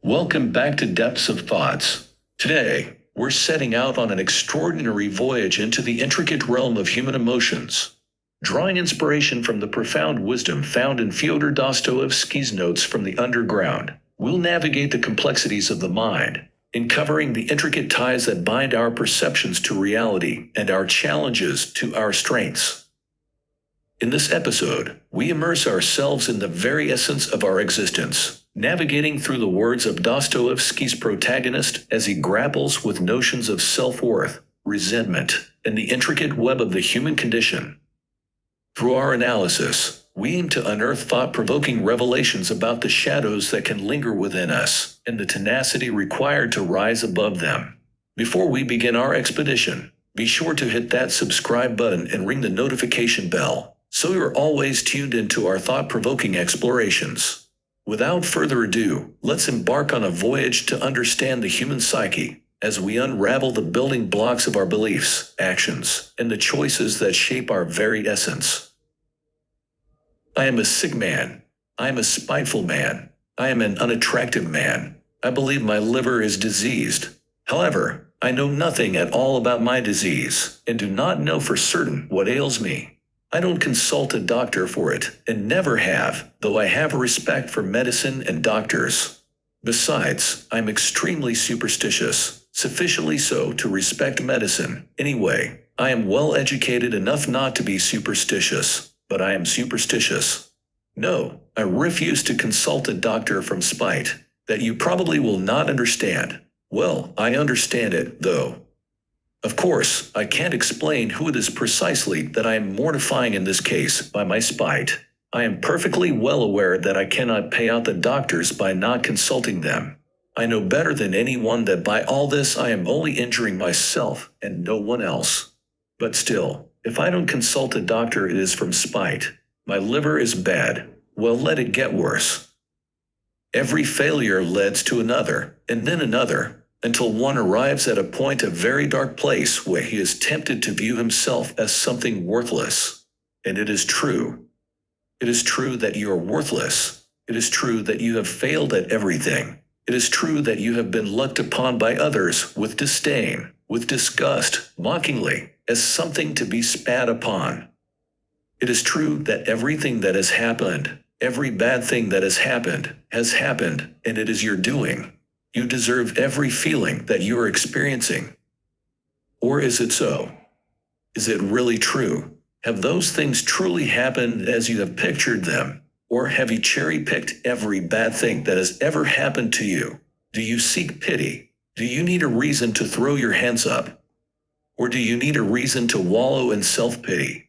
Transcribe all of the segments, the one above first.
Welcome back to Depths of Thoughts. Today, we're setting out on an extraordinary voyage into the intricate realm of human emotions. Drawing inspiration from the profound wisdom found in Fyodor Dostoevsky's Notes from the Underground, we'll navigate the complexities of the mind, uncovering the intricate ties that bind our perceptions to reality and our challenges to our strengths. In this episode, we immerse ourselves in the very essence of our existence, navigating through the words of Dostoevsky's protagonist as he grapples with notions of self-worth, resentment, and the intricate web of the human condition. Through our analysis, we aim to unearth thought-provoking revelations about the shadows that can linger within us and the tenacity required to rise above them. Before we begin our expedition, be sure to hit that subscribe button and ring the notification bell, so you're always tuned into our thought-provoking explorations. Without further ado, let's embark on a voyage to understand the human psyche as we unravel the building blocks of our beliefs, actions, and the choices that shape our very essence. I am a sick man. I am a spiteful man. I am an unattractive man. I believe my liver is diseased. However, I know nothing at all about my disease and do not know for certain what ails me. I don't consult a doctor for it, and never have, though I have respect for medicine and doctors. Besides, I'm extremely superstitious, sufficiently so to respect medicine. Anyway, I am well educated enough not to be superstitious, but I am superstitious. No, I refuse to consult a doctor from spite. That you probably will not understand. Well, I understand it, though. Of course, I can't explain who it is precisely that I am mortifying in this case by my spite. I am perfectly well aware that I cannot pay out the doctors by not consulting them. I know better than anyone that by all this I am only injuring myself and no one else. But still, if I don't consult a doctor it is from spite. My liver is bad. Well, let it get worse. Every failure leads to another, and then another, until one arrives at a point, a very dark place where he is tempted to view himself as something worthless. And it is true. It is true that you are worthless. It is true that you have failed at everything. It is true that you have been looked upon by others with disdain, with disgust, mockingly, as something to be spat upon. It is true that everything that has happened, every bad thing that has happened, and it is your doing. You deserve every feeling that you are experiencing. Or is it so? Is it really true? Have those things truly happened as you have pictured them? Or have you cherry-picked every bad thing that has ever happened to you? Do you seek pity? Do you need a reason to throw your hands up? Or do you need a reason to wallow in self-pity?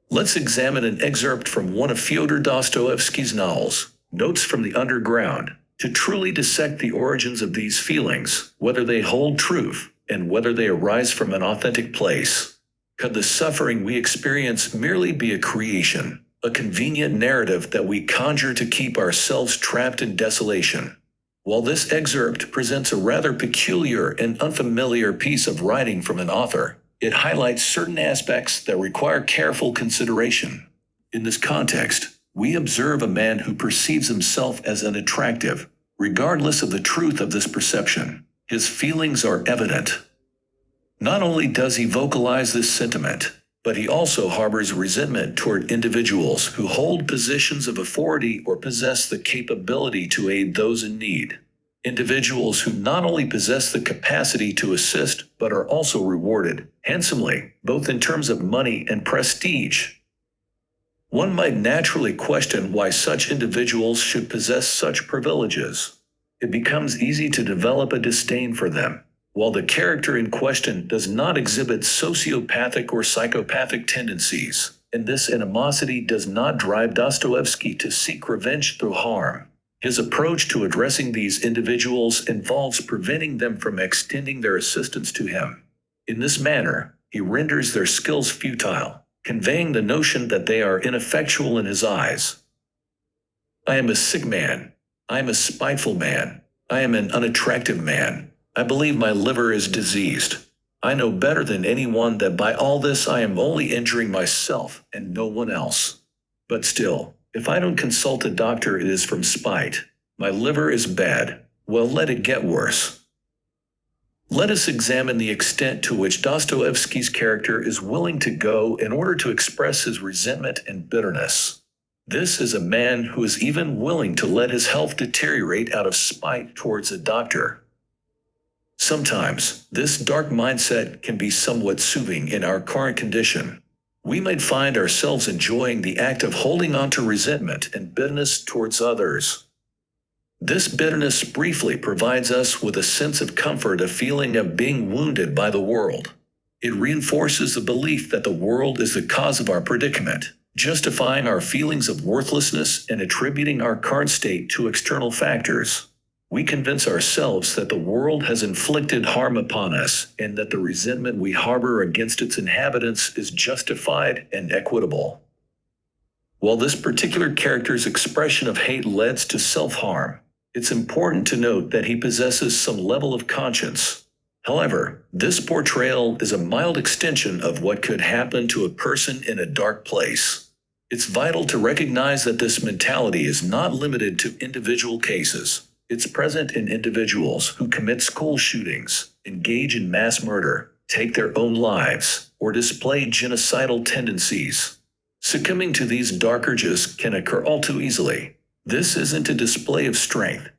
Let's examine an excerpt from one of Fyodor Dostoevsky's novels, Notes from the Underground, to truly dissect the origins of these feelings, whether they hold truth, and whether they arise from an authentic place. Could the suffering we experience merely be a creation, a convenient narrative that we conjure to keep ourselves trapped in desolation? While this excerpt presents a rather peculiar and unfamiliar piece of writing from an author, it highlights certain aspects that require careful consideration. In this context, we observe a man who perceives himself as unattractive. Regardless of the truth of this perception, his feelings are evident. Not only does he vocalize this sentiment, but he also harbors resentment toward individuals who hold positions of authority or possess the capability to aid those in need. Individuals who not only possess the capacity to assist, but are also rewarded handsomely, both in terms of money and prestige. One might naturally question why such individuals should possess such privileges. It becomes easy to develop a disdain for them. While the character in question does not exhibit sociopathic or psychopathic tendencies, and this animosity does not drive Dostoevsky to seek revenge through harm. His approach to addressing these individuals involves preventing them from extending their assistance to him. In this manner, he renders their skills futile, conveying the notion that they are ineffectual in his eyes. I am a sick man. I am a spiteful man. I am an unattractive man. I believe my liver is diseased. I know better than anyone that by all this I am only injuring myself and no one else. But still, if I don't consult a doctor it is from spite. My liver is bad. Well, let it get worse. Let us examine the extent to which Dostoevsky's character is willing to go in order to express his resentment and bitterness. This is a man who is even willing to let his health deteriorate out of spite towards a doctor. Sometimes, this dark mindset can be somewhat soothing in our current condition. We might find ourselves enjoying the act of holding on to resentment and bitterness towards others. This bitterness briefly provides us with a sense of comfort, a feeling of being wounded by the world. It reinforces the belief that the world is the cause of our predicament, justifying our feelings of worthlessness and attributing our current state to external factors. We convince ourselves that the world has inflicted harm upon us and that the resentment we harbor against its inhabitants is justified and equitable. While this particular character's expression of hate leads to self-harm, it's important to note that he possesses some level of conscience. However, this portrayal is a mild extension of what could happen to a person in a dark place. It's vital to recognize that this mentality is not limited to individual cases. It's present in individuals who commit school shootings, engage in mass murder, take their own lives, or display genocidal tendencies. Succumbing to these dark urges can occur all too easily. This isn't a display of strength.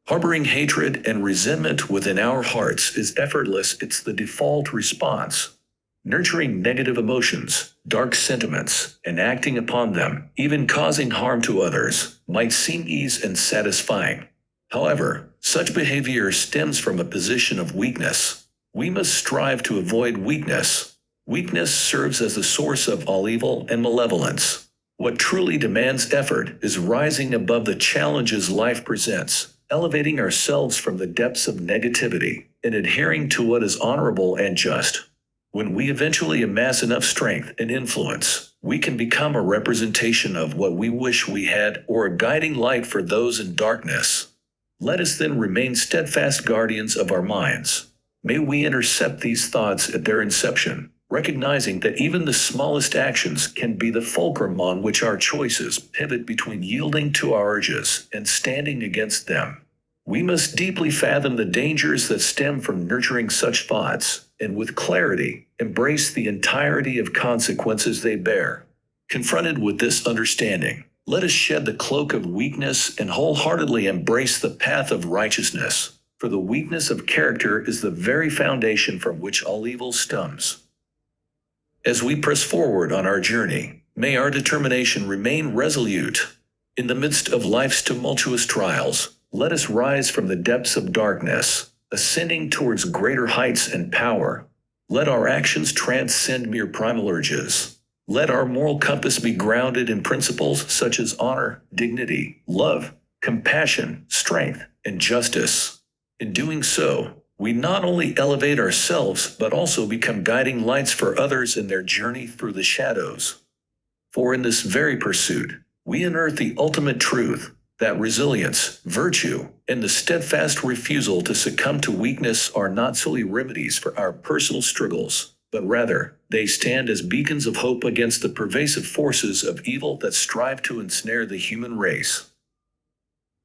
Harboring hatred and resentment within our hearts is effortless. It's the default response. Nurturing negative emotions, dark sentiments, and acting upon them, even causing harm to others, might seem easy and satisfying. However, such behavior stems from a position of weakness. We must strive to avoid weakness. Weakness serves as the source of all evil and malevolence. What truly demands effort is rising above the challenges life presents, elevating ourselves from the depths of negativity, and adhering to what is honorable and just. When we eventually amass enough strength and influence, we can become a representation of what we wish we had or a guiding light for those in darkness. Let us then remain steadfast guardians of our minds. May we intercept these thoughts at their inception, recognizing that even the smallest actions can be the fulcrum on which our choices pivot between yielding to our urges and standing against them. We must deeply fathom the dangers that stem from nurturing such thoughts, and with clarity, embrace the entirety of consequences they bear. Confronted with this understanding, let us shed the cloak of weakness and wholeheartedly embrace the path of righteousness, for the weakness of character is the very foundation from which all evil stems. As we press forward on our journey, may our determination remain resolute. In the midst of life's tumultuous trials, let us rise from the depths of darkness, ascending towards greater heights and power. Let our actions transcend mere primal urges. Let our moral compass be grounded in principles such as honor, dignity, love, compassion, strength, and justice. In doing so, we not only elevate ourselves, but also become guiding lights for others in their journey through the shadows. For in this very pursuit, we unearth the ultimate truth, that resilience, virtue, and the steadfast refusal to succumb to weakness are not solely remedies for our personal struggles, but rather, they stand as beacons of hope against the pervasive forces of evil that strive to ensnare the human race.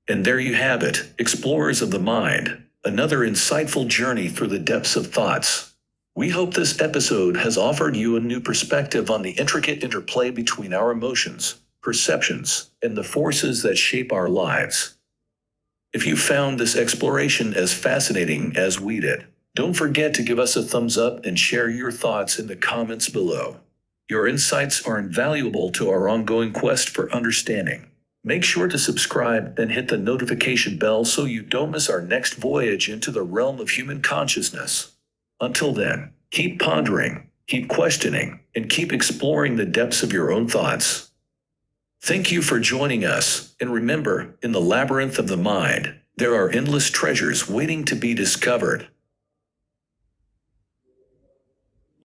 And there you have it, explorers of the mind. Another insightful journey through the depths of thoughts. We hope this episode has offered you a new perspective on the intricate interplay between our emotions, perceptions, and the forces that shape our lives. If you found this exploration as fascinating as we did, don't forget to give us a thumbs up and share your thoughts in the comments below. Your insights are invaluable to our ongoing quest for understanding. Make sure to subscribe and hit the notification bell so you don't miss our next voyage into the realm of human consciousness. Until then, keep pondering, keep questioning, and keep exploring the depths of your own thoughts. Thank you for joining us, and remember, in the labyrinth of the mind, there are endless treasures waiting to be discovered.